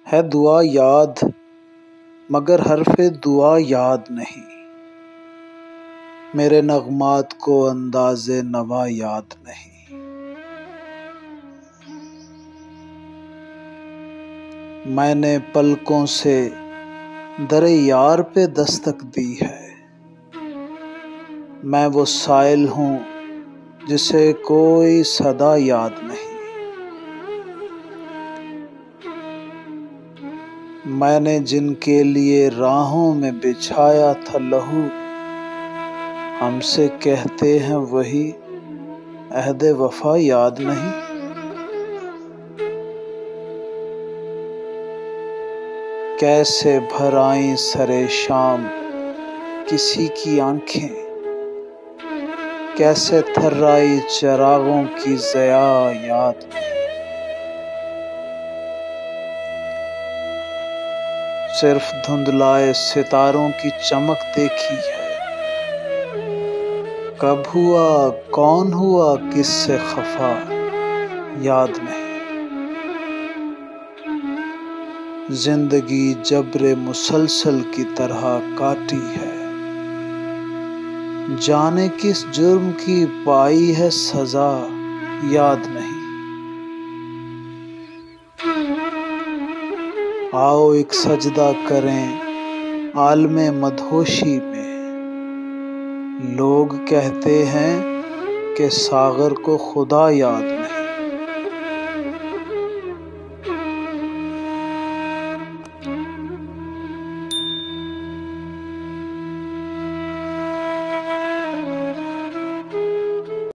है दुआ याद मगर हर्फ़े दुआ याद नहीं। मेरे नग़मात को अंदाज़े नवा याद नहीं। मैंने पलकों से दरे यार पे दस्तक दी है। मैं वो साइल हूँ जिसे कोई सदा याद नहीं। मैंने जिनके लिए राहों में बिछाया था लहू, हमसे कहते हैं वही अहद वफा याद नहीं। कैसे भर आईं सरे शाम किसी की आंखें, कैसे थर्राई चरागों की ज़या याद नहीं। सिर्फ धुंधलाए सितारों की चमक देखी है। कब हुआ कौन हुआ किससे खफा याद नहीं। जिंदगी जब्रे मुसलसल की तरह काटी है। जाने किस जुर्म की पाई है सजा याद नहीं। आओ एक सजदा करें आलमे मदहोशी में। लोग कहते हैं कि सागर को खुदा याद